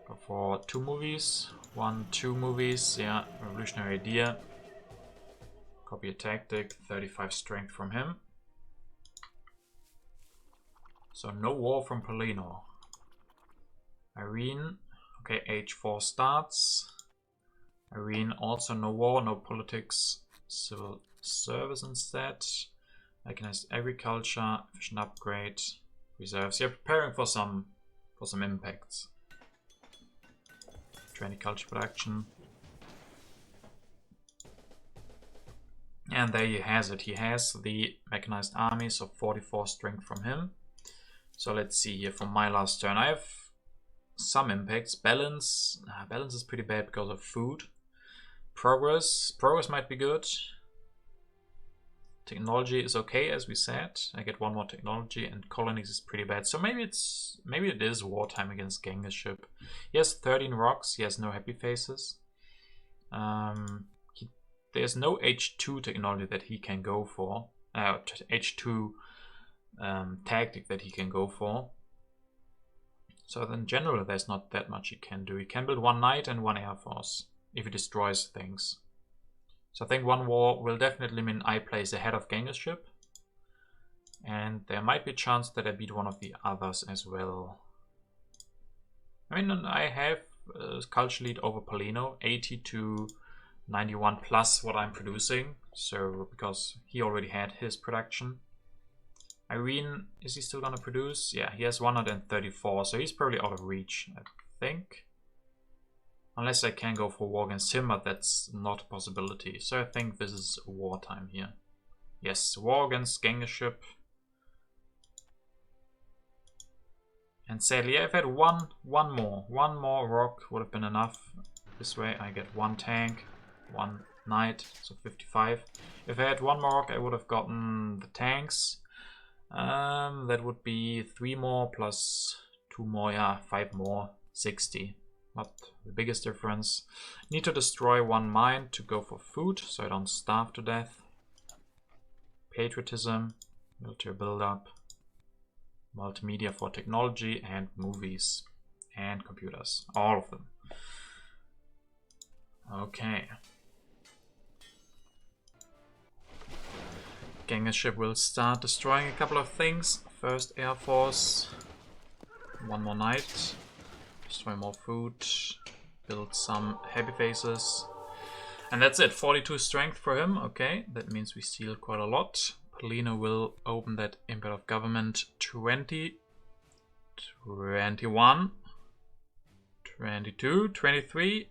Go for 2 movies. 1, 2 movies. Yeah, revolutionary idea. Copy a tactic. 35 strength from him. So no war from Paulino. Irene. Okay, H4 starts. Irene also no war, no politics. Civil service instead. Mechanized agriculture, efficient upgrade, reserves. You're preparing for some impacts. 20 culture production. And there he has it. He has the mechanized armies of 44 strength from him. So let's see here for my last turn. I have some impacts. Balance. Balance is pretty bad because of food. Progress. Progress might be good. Technology is okay, as we said. I get 1 more technology, and colonies is pretty bad. So maybe it is wartime against Genghiship. He has 13 rocks. He has no happy faces. There's no H2 technology that he can go for. H2 tactic that he can go for. So in general, there's not that much he can do. He can build 1 knight and 1 air force if he destroys things. So I think 1 war will definitely mean I place ahead of Genghiship. And there might be a chance that I beat one of the others as well. I mean, I have culture lead over Paulino, 80 to 91 plus what I'm producing. So because he already had his production. Irene, is he still gonna produce? Yeah, he has 134, so he's probably out of reach, I think. Unless I can go for war against him, but that's not a possibility. So I think this is wartime here. Yes, war against Genghiship. And sadly, if I had one more rock would have been enough. This way I get 1 tank, 1 knight, so 55. If I had 1 more rock, I would have gotten the tanks. That would be 3 more plus 2 more, yeah, 5 more, 60. Not the biggest difference. Need to destroy 1 mine to go for food, so I don't starve to death. Patriotism, military build-up, multimedia for technology, and movies, and computers, all of them. Okay. Genghiship will start destroying a couple of things. First Air Force, 1 more knight, destroy more food, build some happy faces. And that's it, 42 strength for him. Okay, that means we steal quite a lot. Paulino will open that Import of Government 20, 21, 22, 23.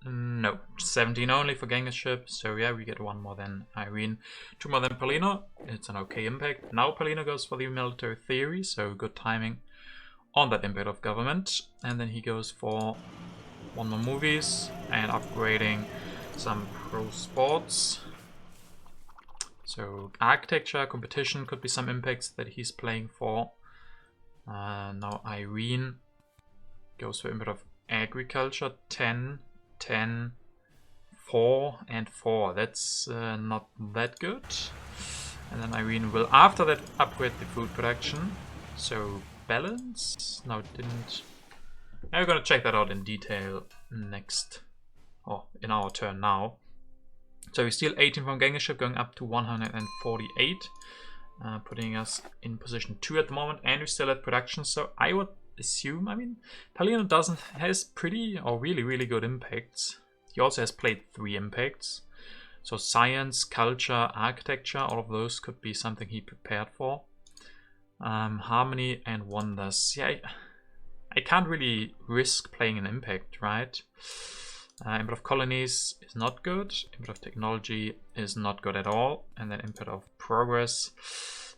No, 17 only for Genghiship. So yeah, we get 1 more than Irene, 2 more than Paulino. It's an okay impact. Now Paulino goes for the military theory, so good timing on that Import of Government. And then he goes for 1 more movies and upgrading some pro sports. So architecture, competition could be some impacts that he's playing for. Now Irene goes for input of agriculture, 10, 10, 4 and 4. That's not that good. And then Irene will after that upgrade the food production. So balance? No, it didn't. Now we're gonna check that out in detail next, or in our turn now. So we steal 18 from Genghis going up to 148, putting us in position 2 at the moment, and we still have production. So I would assume, I mean, Palino has pretty or really good impacts. He also has played 3 impacts. So science, culture, architecture, all of those could be something he prepared for. Harmony and wonders. Yeah, I can't really risk playing an impact, right? Input of colonies is not good. Input of technology is not good at all. And then input of progress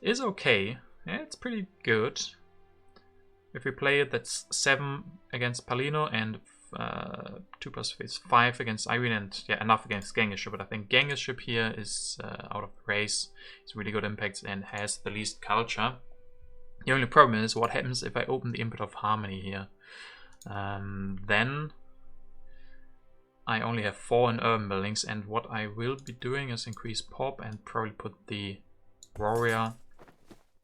is okay. Yeah, it's pretty good. If we play it, that's 7 against Palino and 2 plus 3 is 5 against Irene, and yeah, enough against Genghis. But I think Genghis here is out of the race. It's really good impacts and has the least culture. The only problem is what happens if I open the input of harmony here. Then I only have 4 in urban buildings, and what I will be doing is increase pop and probably put the warrior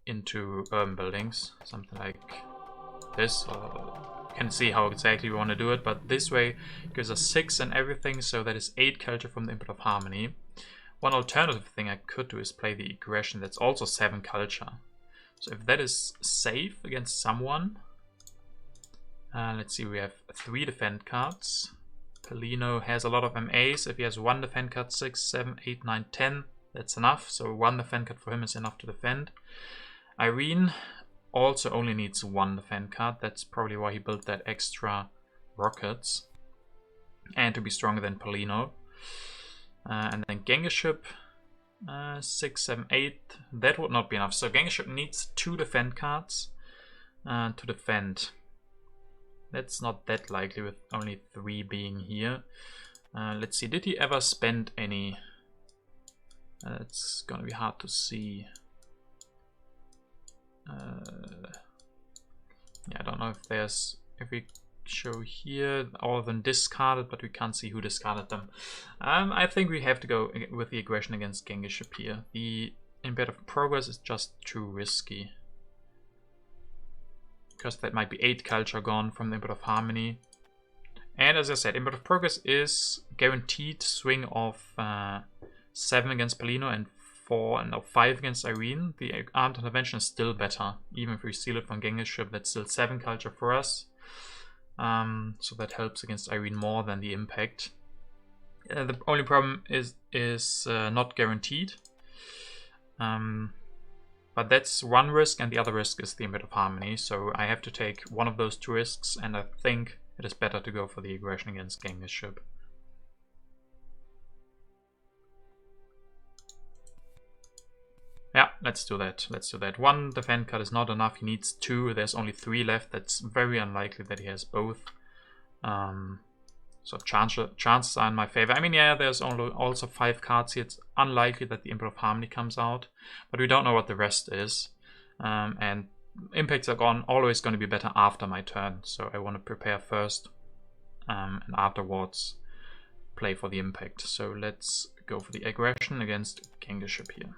into urban buildings, something like this. You can see how exactly we want to do it, but this way gives us 6 and everything, so that is 8 culture from the input of harmony. One alternative thing I could do is play the aggression, that's also 7 culture. So if that is safe against someone, let's see, we have 3 defend cards. Palino has a lot of MAs. If he has 1 defend card, 6, 7, 8, 9, 10, that's enough. So 1 defend card for him is enough to defend. Irene also only needs 1 defend card. That's probably why he built that extra rockets. And to be stronger than Palino. And then Genghis 6, 7, 8. That would not be enough. So Genghis needs 2 defend cards to defend. That's not that likely with only 3 being here. Let's see, did he ever spend any? It's gonna be hard to see. Yeah, I don't know if there's, if we show here, all of them discarded, but we can't see who discarded them. I think we have to go with the aggression against Genghis here. The input of progress is just too risky, because that might be 8 culture gone from the input of harmony. And as I said, input of progress is guaranteed swing of 7 against Palino and 4 and now 5 against Irene. The armed intervention is still better. Even if we steal it from Genghis, that's still 7 culture for us. So that helps against Irene more than the impact. The only problem is not guaranteed. But that's one risk, and the other risk is the input of harmony. So I have to take one of those 2 risks, and I think it is better to go for the aggression against Genghis. Yeah, let's do that. Let's do that. 1 defend card is not enough. He needs 2. There's only 3 left. That's very unlikely that he has both. So chances are in my favor. I mean, yeah, there's also 5 cards here. It's unlikely that the input of harmony comes out, but we don't know what the rest is. And impacts are always going to be better after my turn. So I want to prepare first, and afterwards play for the impact. So let's go for the aggression against Genghis here.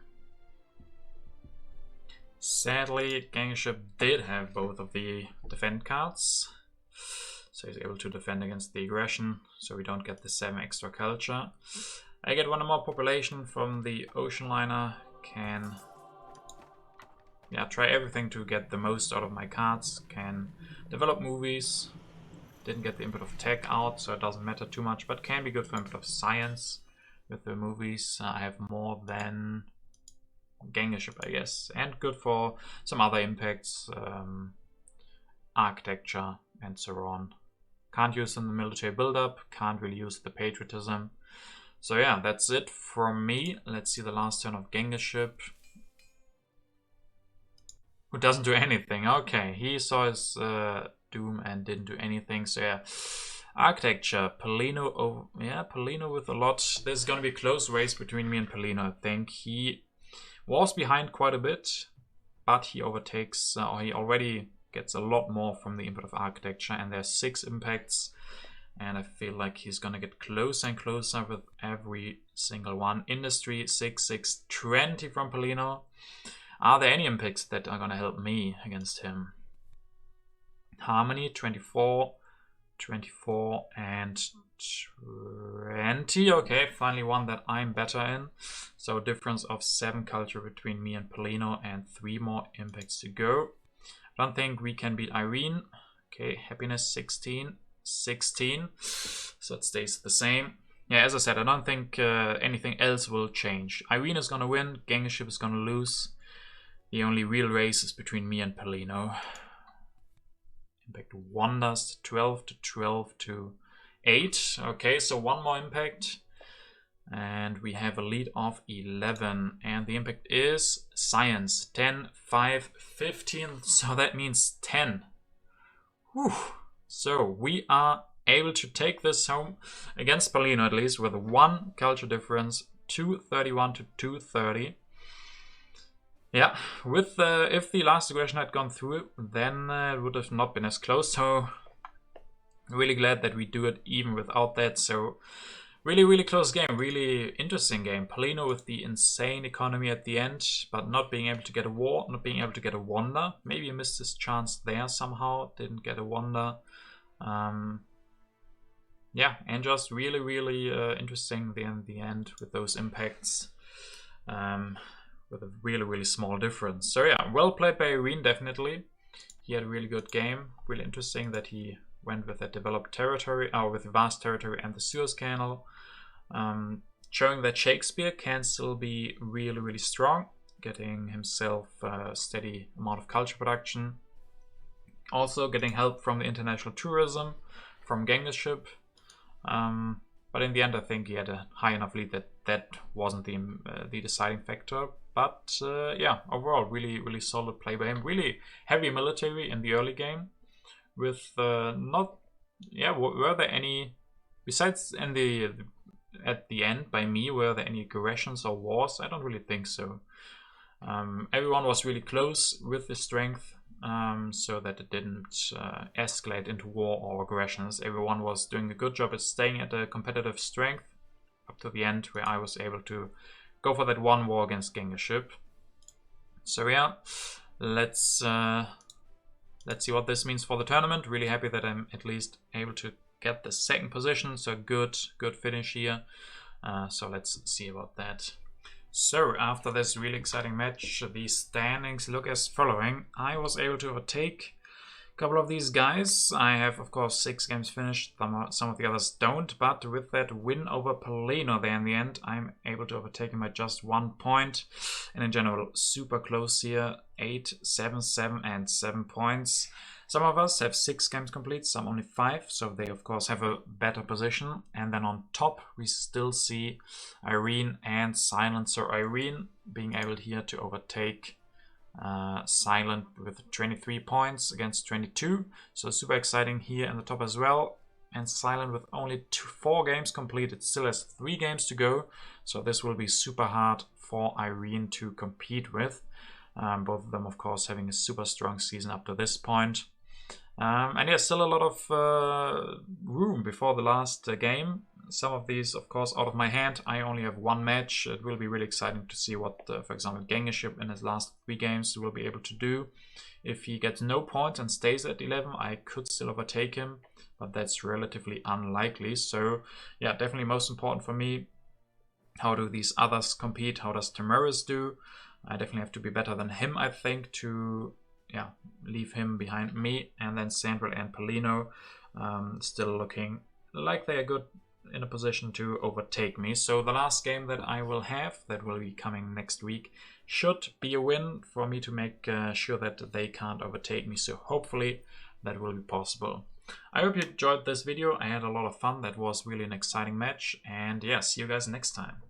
Sadly, Genghis did have both of the defend cards, so he's able to defend against the aggression, so we don't get the 7 extra culture. I get 1 more population from the ocean liner, can try everything to get the most out of my cards, can develop movies, didn't get the input of tech out, so it doesn't matter too much, but can be good for input of science with the movies. I have more than Genghis, I guess, and good for some other impacts, architecture and so on. Can't use in the military build-up, can't really use the patriotism. So yeah, that's it from me. Let's see the last turn of Genghis, who doesn't do anything. Okay, he saw his doom and didn't do anything. So yeah, architecture, Palino. Oh yeah, Palino with a lot. There's gonna be a close race between me and Palino. I think he Was behind quite a bit, but he overtakes, or he already gets a lot more from the input of architecture, and there's 6 impacts, and I feel like he's gonna get closer and closer with every single one. Industry 6, 6, 20 from Polino. Are there any impacts that are gonna help me against him? Harmony 24, 24, and 20. Okay, finally one that I'm better in. So difference of 7 culture between me and Polino, and 3 more impacts to go. I don't think we can beat Irene. Okay, happiness 16, 16. So it stays the same. Yeah, as I said, I don't think anything else will change. Irene is gonna win, Gangship is gonna lose. The only real race is between me and Polino. Impact wonders, 12 to 12 to 8. Okay, so 1 more impact. And we have a lead of 11. And the impact is science. 10, 5, 15. So that means 10. Whew. So we are able to take this home against Polino, at least, with 1 culture difference, 231 to 230. Yeah, with if the last aggression had gone through, then it would have not been as close. So really glad that we do it even without that. So really close game, really interesting game. Polino with the insane economy at the end, but not being able to get a war, not being able to get a wonder. Maybe he missed his chance there somehow, didn't get a wonder. Yeah, and just really interesting in the end with those impacts. With a really small difference. So yeah, well played by Irene, definitely. He had a really good game. Really interesting that he went with that developed territory, with the vast territory and the Suez Canal. Showing that Shakespeare can still be really strong, getting himself a steady amount of culture production. Also getting help from the international tourism, from Gangship. But in the end, I think he had a high enough lead that that wasn't the deciding factor. But yeah, overall, really solid play by him. Really heavy military in the early game. With not, yeah, were there any, besides in at the end by me, were there any aggressions or wars? I don't really think so. Everyone was really close with the strength, so that it didn't escalate into war or aggressions. Everyone was doing a good job at staying at a competitive strength up to the end, where I was able to go for that 1 war against Gangship. So yeah, let's see what this means for the tournament. Really happy that I'm at least able to get the 2nd position. So good finish here. So let's see about that. So after this really exciting match, the standings look as following. I was able to overtake a couple of these guys. I have, of course, 6 games finished. Some of the others don't, but with that win over Polino there in the end, I'm able to overtake him by just 1 point. And in general, super close here. 8, 7, 7, and 7 points. Some of us have 6 games complete, some only 5, so they of course have a better position. And then on top, we still see Irene and Silent. So Irene being able here to overtake Silent with 23 points against 22. So super exciting here in the top as well. And Silent with only 4 games completed, still has 3 games to go. So this will be super hard for Irene to compete with. Both of them, of course, having a super strong season up to this point. And yeah, still a lot of room before the last game. Some of these, of course, out of my hand. I only have 1 match. It will be really exciting to see what, for example, Gangship in his last 3 games will be able to do. If he gets no points and stays at 11, I could still overtake him, but that's relatively unlikely. So yeah, definitely most important for me. How do these others compete? How does Tamaris do? I definitely have to be better than him, I think, to leave him behind me. And then Sandwell and Polino still looking like they are good in a position to overtake me. So the last game that I will have, that will be coming next week, should be a win for me to make sure that they can't overtake me. So hopefully that will be possible. I hope you enjoyed this video. I had a lot of fun. That was really an exciting match. And yeah, see you guys next time.